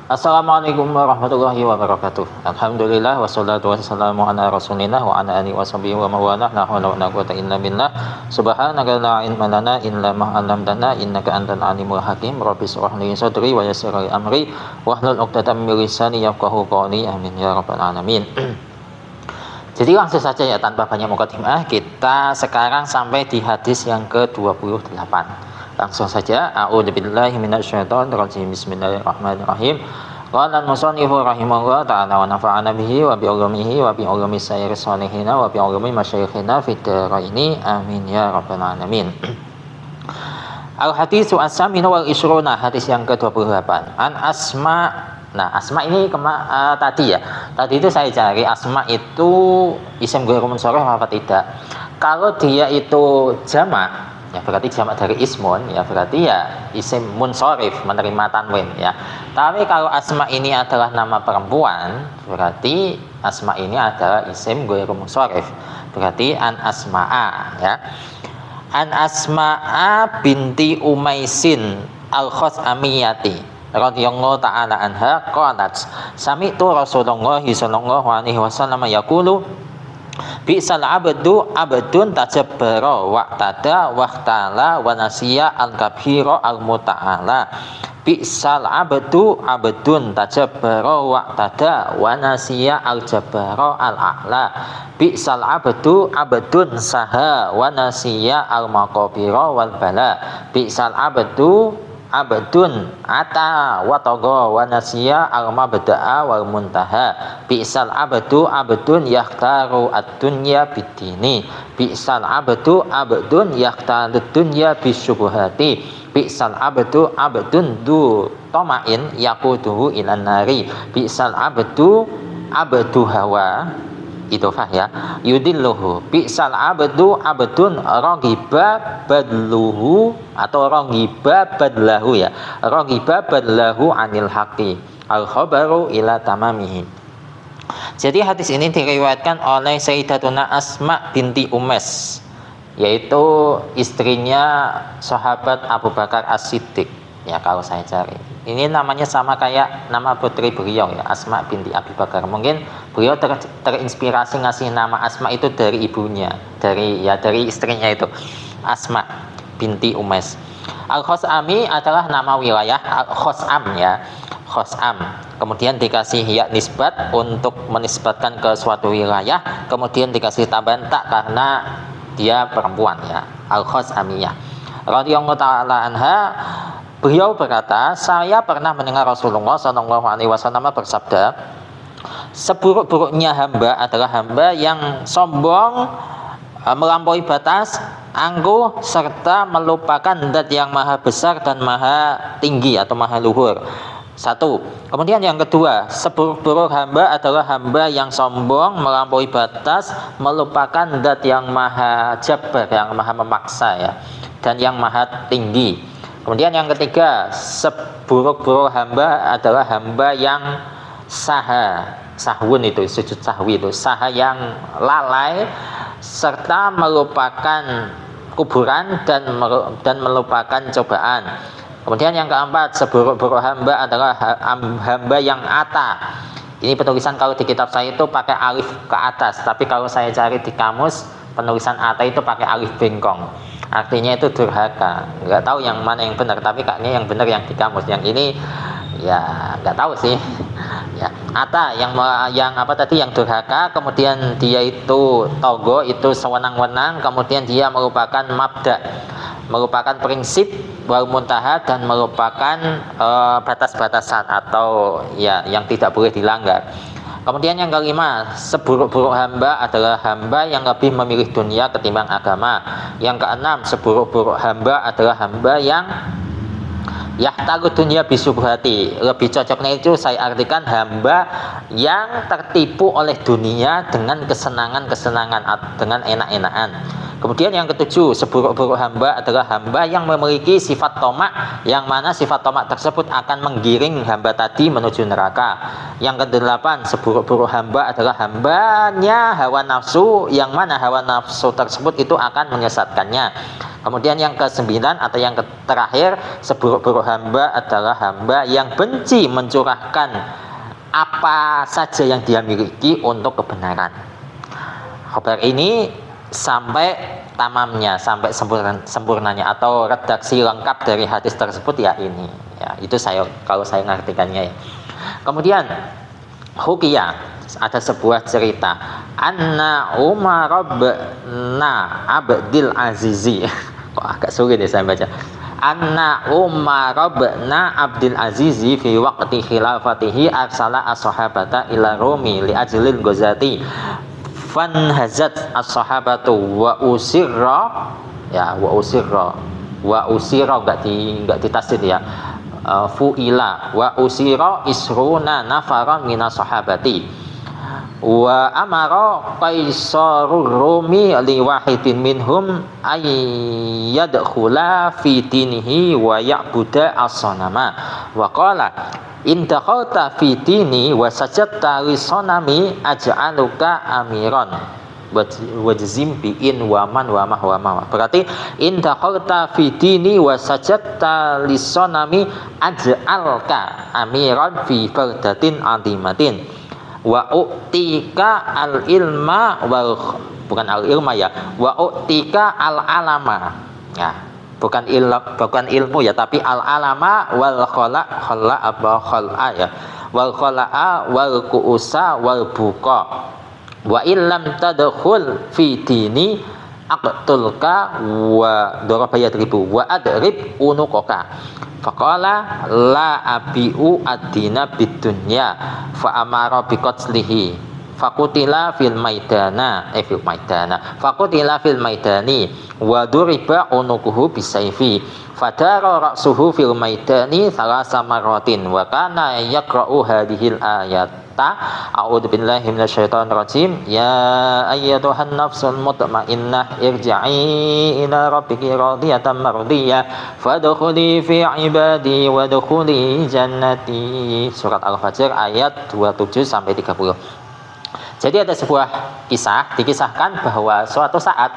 Assalamualaikum warahmatullahi wabarakatuh. Alhamdulillah wassalatu wassalamu ala Rasulillah wa ala alihi washabihi wa mawalah. La haula wala quwwata illa billah. Subhanaka la ilma lana illa ma 'allamtana innaka antal alimul hakim. Rabbi shrah li sadri wa yassir li amri wahlul 'uqdatam min lisani yafqahu qawli. Amin ya rabbal alamin. Jadi langsung saja ya, tanpa banyak mukadimah, kita sekarang sampai di hadis yang ke-28. Langsung saja, a'udzubillahi minasyaitonir rajim. Bismillahirrahmanirrahim. Qala al-musannifu rahimahullah ta'ala wa nafa'ana bihi wa bi ulumihi wa bi ulumi sayyidis sholihin wa bi ulumi masyayikhina fid dharaini. Amin ya rabbal alamin. Al-hadisu as-saminu wal ishruna, hadis yang ke-28. An Asma. Nah, Asma ini tadi ya. Tadi itu saya cari Asma itu isim ghairu munsharif apa tidak. Kalau dia itu jamak, ya berarti jamak dari ismun, ya berarti ya isim munsharif, menerima tanwin ya. Tapi kalau Asma ini adalah nama perempuan, berarti Asma ini adalah isim ghairu munsharif. Berarti an Asma'a ya. An Asma'a binti Umaisin al-Khuzamiyati radhiyallahu ta'ala anha qalat sami'tu Rasulullah sallallahu alaihi wasallam yaqulu bi'sal abdu abdun tajabbara waqtada waqtala wa nasiya al-kabira al-muta'ala. Bi'sal abdu abdun tajabbara waqtada wa nasiya al-jabbara al-a'la. Bi'sal abdu abdun saha wa nasiya al-maqabira wal bala. Bi'sal abdu abdun ata wa tagha wa nasiya al-mabda'a wal muntaha. Bi'sal abdu abdun yakhtaru ad-dunya bid-dini. Bi'sal abdu abdun yakhtaru ad-dunya bisyubhati. Bi'sal abdu abdun du tamain yaquduhu ilan nari. Bi'sal abdu hawa idhofah ya yudilluhu. Bi'sal abdu abdun raghiba badluhu atau raghiba badlahu ya, raghiba badlahu anil haqqi al khabaru ila tamamihi. Jadi hadis ini diriwayatkan oleh Sayyidatuna Asma binti Umais, yaitu istrinya sahabat Abu Bakar As-Siddiq ya. Kalau saya cari ini namanya sama kayak nama putri beliau ya, Asma binti Abi Bakar. Mungkin beliau terinspirasi ngasih nama Asma itu dari ibunya, dari istrinya itu, Asma binti Umais. Al-Khuzami adalah nama wilayah, Khuzam ya, Khuzam. Kemudian dikasih ya nisbat untuk menisbatkan ke suatu wilayah, kemudian dikasih tambahan tak karena dia perempuan ya, Al-Khuzamiyah. Radhiyallahu ta'ala anha. Beliau berkata, saya pernah mendengar Rasulullah SAW bersabda, seburuk-buruknya hamba adalah hamba yang sombong, melampaui batas, angkuh, serta melupakan zat yang maha besar dan maha tinggi atau maha luhur. Satu. Kemudian yang kedua, seburuk-buruk hamba adalah hamba yang sombong, melampaui batas, melupakan zat yang maha jabbar, yang maha memaksa ya, dan yang maha tinggi. Kemudian yang ketiga, seburuk-buruk hamba adalah hamba yang sahwun itu, sujud sahwi itu, saha yang lalai serta melupakan kuburan dan melupakan cobaan. Kemudian yang keempat, seburuk-buruk hamba adalah hamba yang ata. Ini penulisan kalau di kitab saya itu pakai alif ke atas, tapi kalau saya cari di kamus penulisan ata itu pakai alif bengkong. Artinya itu durhaka. Nggak tahu yang mana yang benar, tapi kayaknya yang benar yang di kamus. Yang ini ya nggak tahu sih. Ya, ata yang apa tadi, yang durhaka, kemudian dia itu togo, itu sewenang-wenang, kemudian dia merupakan mabda, merupakan prinsip, wal muntaha, dan merupakan batas-batasan atau ya yang tidak boleh dilanggar. Kemudian yang kelima, seburuk-buruk hamba adalah hamba yang lebih memilih dunia ketimbang agama. Yang keenam, seburuk-buruk hamba adalah hamba yang yahtaru dunia bisubhati. Lebih cocoknya itu saya artikan hamba yang tertipu oleh dunia dengan kesenangan-kesenangan, dengan enak-enakan. Kemudian yang ketujuh, seburuk-buruk hamba adalah hamba yang memiliki sifat tomak, yang mana sifat tomak tersebut akan menggiring hamba tadi menuju neraka. Yang kedelapan, seburuk-buruk hamba adalah hambanya hawa nafsu, yang mana hawa nafsu tersebut itu akan menyesatkannya. Kemudian yang kesembilan atau yang terakhir, seburuk-buruk hamba adalah hamba yang benci mencurahkan apa saja yang dia miliki untuk kebenaran. Khabar ini sampai tamamnya, sampai sempurnanya atau redaksi lengkap dari hadis tersebut ya ini. Ya, itu kalau saya ngartikannya ya. Kemudian hukiyah, ada sebuah cerita anna Umar bin Abdul Aziz. Kok agak sulit ya saya baca. Anna Umar bin Abdul Aziz fi waqti khilafatihi arsala as-sahabata ila Rumi li ajlil ghazati fanhazat as-sahabatu wa usirra enggak ditasdid ya, fuila wa usira isruna nafaran minas sahabati wa amara qaisarur rumi li wahidin minhum ayyadkhula fi dinihi wa ya'buda as-sanama wa qala in dakhalta fi dini wa sajadta li sanami aj'aluka amiran wajzim bi in wa man wa ma. Berarti in dakhalta fi dini wa sajadta li sanami aj'alka amiran fi baldatin adimatin wa u'tika al ilma wal bukan al ilma ya, wa u'tika al alama ya, bukan ilmu ya, tapi al alama wal khala ya, wal khala wal kuusa wal buqa wa illam tadkhul fi dini aqtulka wa daraba yadribu wa adrib unuqaka faqala la abiu ad-dina bid-dunya fa amara bi qatlihi fakutila fil maidana fakutila fil maidani wa duriba unuquhu bisayfi fadara ra'suhu fil maidani thalasa marratin wa kana yaqra'u hadhil ayata a'udzu billahi minasyaitonir rajim ya ayyatuhan nafsul mutmainnah irji'i ila rabbiki radiyatan mardiyah fadkhuli fi ibadi wadkhuli jannati. Surat Al-Fajr ayat 27 sampai 30. Jadi ada sebuah kisah, dikisahkan bahwa suatu saat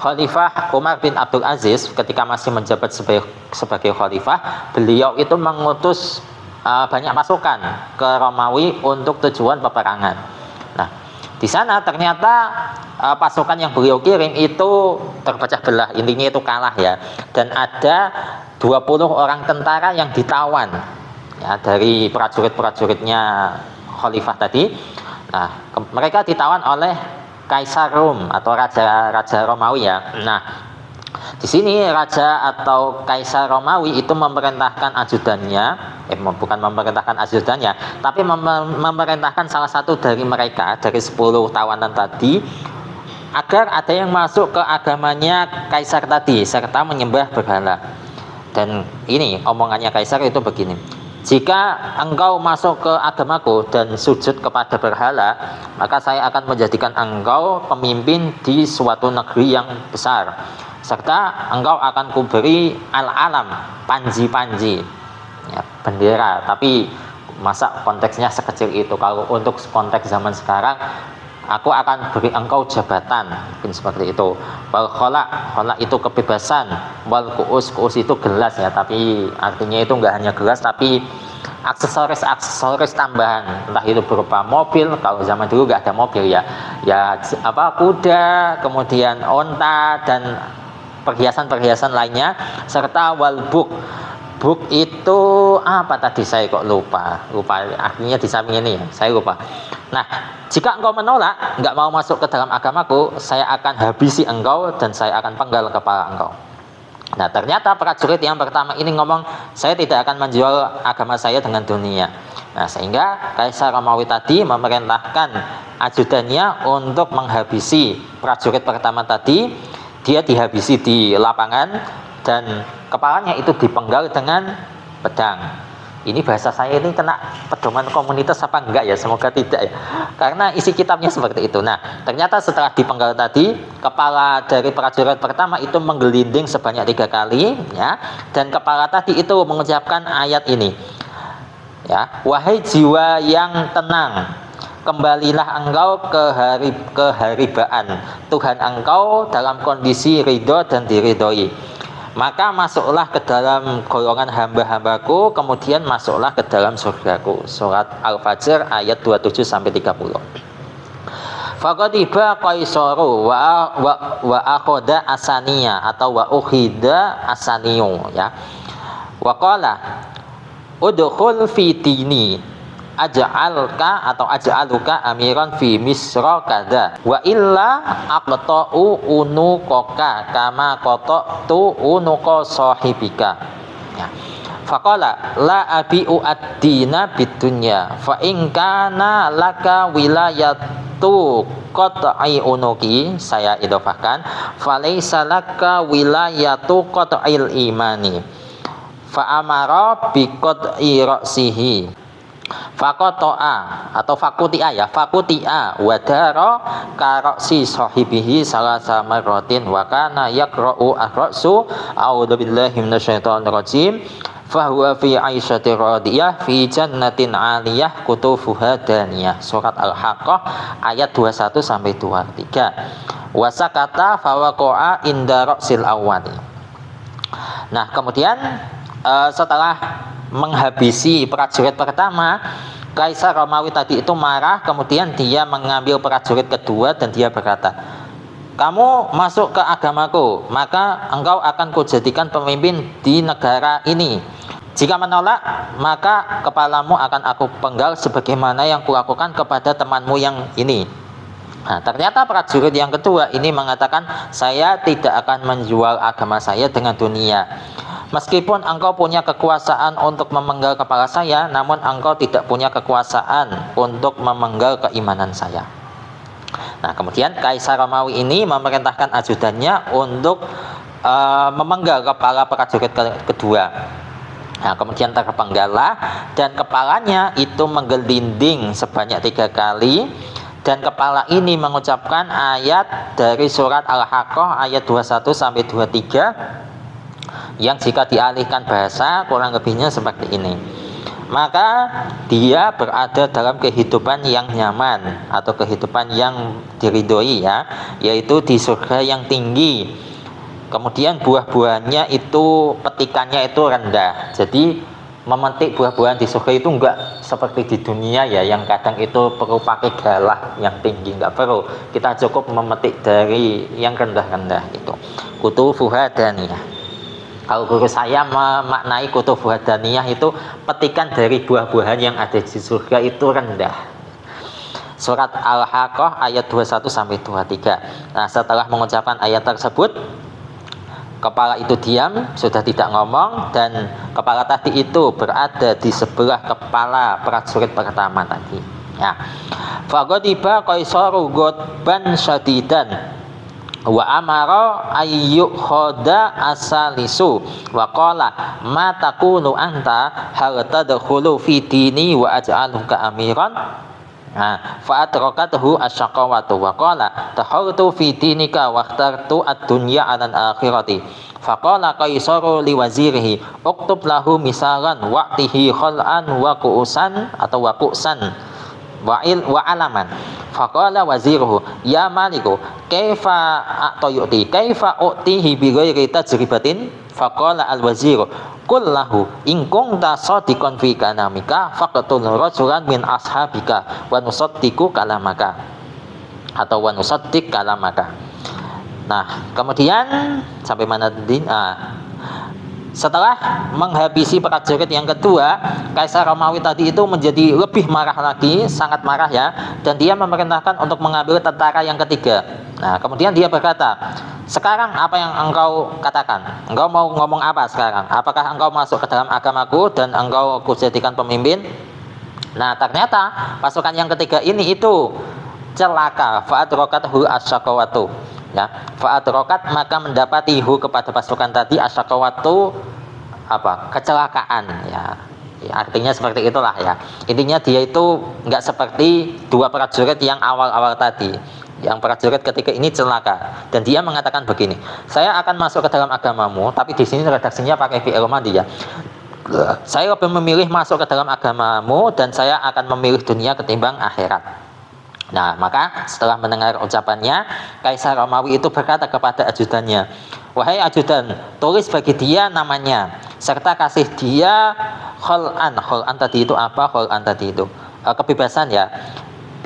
Khalifah Umar bin Abdul Aziz ketika masih menjabat sebagai khalifah, beliau itu mengutus banyak pasukan ke Romawi untuk tujuan peperangan. Nah, di sana ternyata pasukan yang beliau kirim itu terpecah belah, intinya itu kalah ya. Dan ada 20 orang tentara yang ditawan ya dari prajurit-prajuritnya khalifah tadi. Nah, mereka ditawan oleh Kaisar Rom atau raja Romawi ya. Nah, di sini raja atau Kaisar Romawi itu memerintahkan ajudannya, bukan memerintahkan ajudannya, tapi memerintahkan salah satu dari mereka dari 10 tawanan tadi agar ada yang masuk ke agamanya Kaisar tadi serta menyembah berhala. Dan ini omongannya Kaisar itu begini: jika engkau masuk ke agamaku dan sujud kepada berhala, maka saya akan menjadikan engkau pemimpin di suatu negeri yang besar, serta engkau akan kuberi al-alam, panji-panji ya, bendera. Tapi masa konteksnya sekecil itu? Kalau untuk konteks zaman sekarang, aku akan beri engkau jabatan, mungkin seperti itu. Wal khala itu kebebasan, wal kuus itu gelas ya, tapi artinya itu enggak hanya gelas tapi aksesoris tambahan, entah itu berupa mobil. Kalau zaman dulu enggak ada mobil ya kuda, kemudian onta dan perhiasan lainnya, serta wal buk itu apa tadi, saya kok lupa artinya di samping ini ya, saya lupa. Nah, jika engkau menolak, enggak mau masuk ke dalam agamaku, saya akan habisi engkau dan saya akan penggal kepala engkau. Nah, ternyata prajurit yang pertama ini ngomong, saya tidak akan menjual agama saya dengan dunia. Nah, sehingga Kaisar Romawi tadi memerintahkan ajudannya untuk menghabisi prajurit pertama tadi. Dia dihabisi di lapangan dan kepalanya itu dipenggal dengan pedang. Ini bahasa saya ini kena pedoman komunitas apa enggak ya? Semoga tidak ya. Karena isi kitabnya seperti itu. Nah, ternyata setelah dipenggal tadi, kepala dari prajurit pertama itu menggelinding sebanyak 3 kali, ya. Dan kepala tadi itu mengucapkan ayat ini, ya. Wahai jiwa yang tenang, kembalilah engkau ke keharibaan Tuhan engkau dalam kondisi ridho dan diridhoi. Maka masuklah ke dalam golongan hamba-hambaku, kemudian masuklah ke dalam surgaku. Surat Al-Fajr ayat 27 sampai 30. Faqadiba qaisaru wa akhoda asaniya atau wa ukhida asaniyu, ya. Wa qala udkhul fi dini aj'alka atau aj'aluka amiran fi misra kada wa illa aqta'u unuqaka kama qata'tu unuqa sahibika, ya. Faqala la abi'u ad-dina bidunya fa in kana laka wilayatu qat'i unuki, saya idhofahkan, falaysa laka wilayatu qat'il imani fa amara bi qat'i ra'sihi fakotoa atau fakutia, ya, fakutia wadaro karoksi sahibihi salah sama rotin wakana yakro'u akhrosu a'udzubillahi minasyaitonirrajim fahuwa fi aisyati radiyah fi jannatin aliyah kutufuha daniyah. Surat Al-Haqqah ayat 21 sampai 23. Wasakata fawaqa'a inda ra'sil awwali. Nah, kemudian setelah menghabisi prajurit pertama, Kaisar Romawi tadi itu marah, kemudian dia mengambil prajurit kedua dan dia berkata, kamu masuk ke agamaku, maka engkau akan kujadikan pemimpin di negara ini. Jika menolak, maka kepalamu akan aku penggal sebagaimana yang kulakukan kepada temanmu yang ini. Nah, ternyata prajurit yang kedua ini mengatakan, saya tidak akan menjual agama saya dengan dunia. Meskipun engkau punya kekuasaan untuk memenggal kepala saya, namun engkau tidak punya kekuasaan untuk memenggal keimanan saya. Nah, kemudian Kaisar Romawi ini memerintahkan ajudannya untuk memenggal kepala prajurit kedua. Nah, kemudian terpenggallah dan kepalanya itu menggelinding sebanyak 3 kali. Dan kepala ini mengucapkan ayat dari surat Al-Haqqah ayat 21 sampai 23. Yang jika dialihkan bahasa kurang lebihnya seperti ini. Maka dia berada dalam kehidupan yang nyaman atau kehidupan yang diridhoi, ya, yaitu di surga yang tinggi. Kemudian buah-buahnya itu petikannya itu rendah. Jadi memetik buah-buahan di surga itu enggak seperti di dunia, ya, yang kadang itu perlu pakai galah yang tinggi, enggak perlu. Kita cukup memetik dari yang rendah-rendah itu. Kutufuha daniyah. Kalau guru saya memaknai kutufuha daniyah itu petikan dari buah-buahan yang ada di surga itu rendah. Surat Al-Haqqah ayat 21 sampai 23. Nah, setelah mengucapkan ayat tersebut, kepala itu diam, sudah tidak ngomong, dan kepala tadi itu berada di sebelah kepala prajurit pertama tadi, ya. Faqadiba qaisaru ghadban syadidan wa amara ayyuk khoda asalisu wa qala ma takunu anta hal tadkhulu fi dini wa aj'aluka amiran. Nah, fa atrakatuhu asyaqawatu wa qala tahartu fi dinika wa ikhtartu ad-dunya 'ala al-akhirati. Fa qala qaisaru li wazirihi uktub lahu misalan waqtihi khal'an wa qu'usan atau wa qu'san wa alaman. Faqala waziruhu ya maliku kaifa a'tayuti kaifa u'tihi bi ghairi tajribatin. Faqala al waziru qul lahu in kunta shadiqan fi kalamika faqatul rajulan min ashabika wa nusaddiqu kalamaka atau wa nusaddiq kalamaka. Nah, kemudian sampai mana tadi? Setelah menghabisi prajurit yang kedua, Kaisar Romawi tadi itu menjadi lebih marah lagi, sangat marah, ya, dan dia memerintahkan untuk mengambil tentara yang ketiga. Nah, kemudian dia berkata, sekarang apa yang engkau katakan? Engkau mau ngomong apa sekarang? Apakah engkau masuk ke dalam agamaku dan engkau kujadikan pemimpin? Nah, ternyata pasukan yang ketiga ini itu celaka. Fa'adrokathu asyakawatu, ya, fa'adrokat maka mendapati kepada pasukan tadi asyakawatu apa? Kecelakaan, ya. Ya, artinya seperti itulah ya. Intinya dia itu nggak seperti dua prajurit yang awal-awal tadi. Yang prajurit ketika ini celaka dan dia mengatakan begini, saya akan masuk ke dalam agamamu, tapi di sini redaksinya pakai fi'il madhi ya. Saya lebih memilih masuk ke dalam agamamu dan saya akan memilih dunia ketimbang akhirat. Nah, maka setelah mendengar ucapannya, Kaisar Romawi itu berkata kepada ajudannya, wahai ajudan, tulis bagi dia namanya serta kasih dia khol'an. Khol'an tadi itu apa? Khol'an tadi itu kebebasan ya.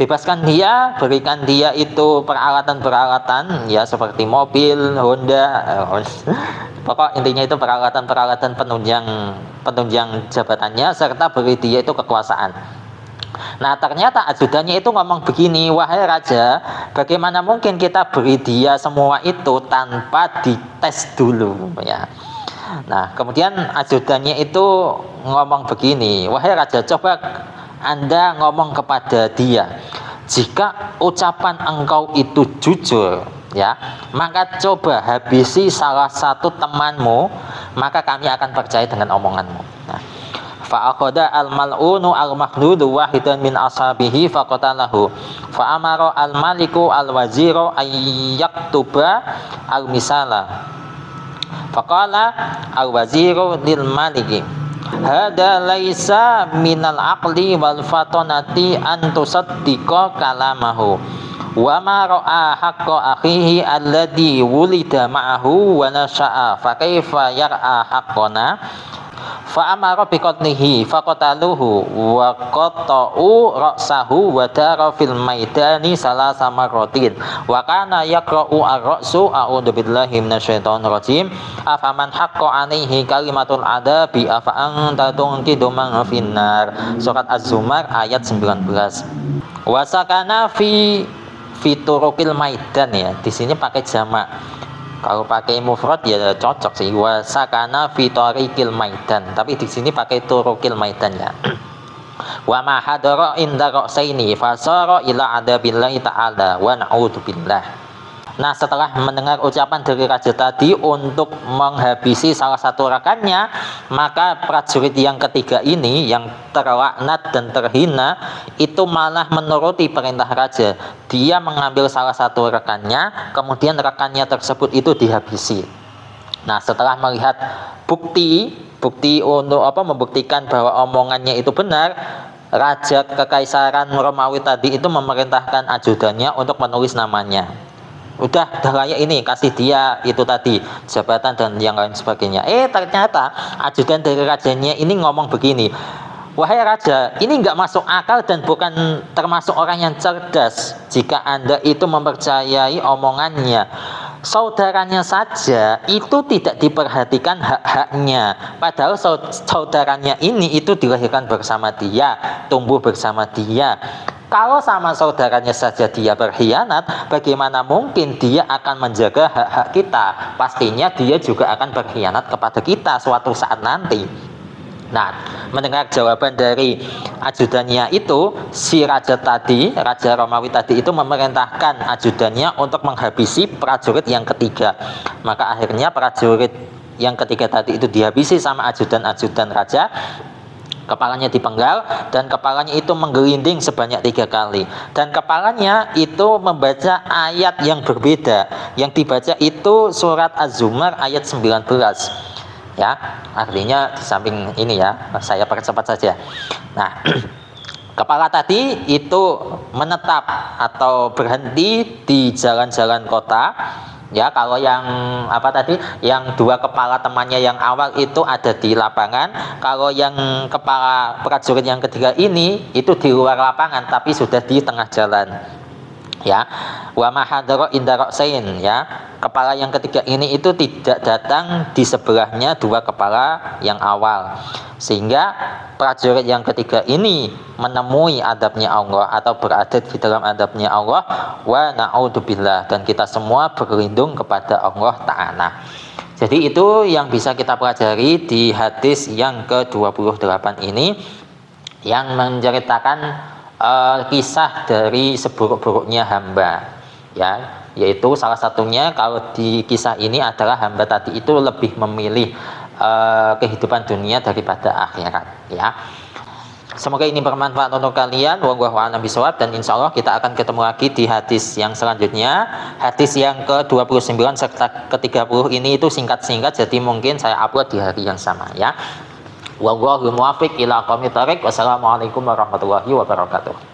Bebaskan dia, berikan dia itu peralatan-peralatan ya seperti mobil, Honda, pokok intinya itu peralatan-peralatan penunjang jabatannya serta beri dia itu kekuasaan. Nah, ternyata ajudannya itu ngomong begini, wahai raja, bagaimana mungkin kita beri dia semua itu tanpa dites dulu ya. Nah, kemudian ajudannya itu ngomong begini, wahai raja, coba Anda ngomong kepada dia, jika ucapan engkau itu jujur ya, maka coba habisi salah satu temanmu, maka kami akan percaya dengan omonganmu. Nah, fa'akhadha al-mal'unu al-makhdudu wahidan min ashabihi faqatalahu fa'amara al-maliku al-waziru ayyaktuba al-misala faqala al-waziru lil maliki hada laisa minal aqli wal fatonati an tusaddiqa kalamahu wa ma ra'a haqqa akhihi alladhi wulida ma'ahu wa nasha'a fa kaifa yar'a haqqana fa amara bi qatlihi faqataluhu wa qata'u ra'sahu wa dara fil maidani salasa marratin wa kana yaqra'u ar-ra'su a'udzu billahi minasyaitonir rajim afaman haqqa 'alaihi kalimatul adabi afa anta tunqidu man finnar. Surat Az-Zumar ayat 19. Wa sakana fi turuqil maidan ya, di sini pakai jamak. Kalau pakai mufrad ya cocok sih, wa sakana fi tariqil maidan, tapi di sini pakai turuqil maidan ya. Wa ma hadara inda ra'saini fasara ila adabillahi ta'ala wa na'udzubillah. Nah, setelah mendengar ucapan dari raja tadi untuk menghabisi salah satu rekannya, maka prajurit yang ketiga ini yang terlaknat dan terhina itu malah menuruti perintah raja. Dia mengambil salah satu rekannya, kemudian rekannya tersebut itu dihabisi. Nah, setelah melihat bukti untuk membuktikan bahwa omongannya itu benar, raja kekaisaran Romawi tadi itu memerintahkan ajudannya untuk menulis namanya. Udah layak ini, kasih dia itu tadi jabatan dan yang lain sebagainya. Ternyata ajudan dari rajanya ini ngomong begini, wahai raja, ini nggak masuk akal dan bukan termasuk orang yang cerdas jika Anda itu mempercayai omongannya. Saudaranya saja itu tidak diperhatikan hak-haknya, padahal saudaranya ini itu dilahirkan bersama dia, tumbuh bersama dia. Kalau sama saudaranya saja dia berkhianat, bagaimana mungkin dia akan menjaga hak-hak kita? Pastinya dia juga akan berkhianat kepada kita suatu saat nanti. Nah, mendengar jawaban dari ajudannya itu, si raja Romawi tadi itu memerintahkan ajudannya untuk menghabisi prajurit yang ketiga. Maka akhirnya prajurit yang ketiga tadi itu dihabisi sama ajudan-ajudan raja. Kepalanya dipenggal dan kepalanya itu menggelinding sebanyak 3 kali, dan kepalanya itu membaca ayat yang berbeda. Yang dibaca itu surat Az-Zumar ayat 19 ya, artinya di samping ini ya, saya percepat saja. Nah, kepala tadi itu menetap atau berhenti di jalan-jalan kota. Ya, kalau yang yang 2 kepala temannya yang awal itu ada di lapangan. Kalau yang kepala prajurit yang ketiga ini itu di luar lapangan tapi sudah di tengah jalan. Ya, wa mahadara inda ra'sain ya. Kepala yang ketiga ini itu tidak datang di sebelahnya 2 kepala yang awal. Sehingga prajurit yang ketiga ini menemui adabnya Allah atau berada di dalam adabnya Allah, wa na'udzubillah, dan kita semua berlindung kepada Allah Ta'ala. Jadi itu yang bisa kita pelajari di hadis yang ke-28 ini, yang menceritakan kisah dari seburuk-buruknya hamba ya, yaitu salah satunya kalau di kisah ini adalah hamba tadi itu lebih memilih kehidupan dunia daripada akhirat ya. Semoga ini bermanfaat untuk kalian. Wallahu a'lam bishawab, dan insya Allah kita akan ketemu lagi di hadis yang selanjutnya. Hadis yang ke-29 serta ke-30 ini itu singkat-singkat, jadi mungkin saya upload di hari yang sama ya. Wallahu muwaffiq ila aqwamit thoriq. Wassalamualaikum warahmatullahi wabarakatuh.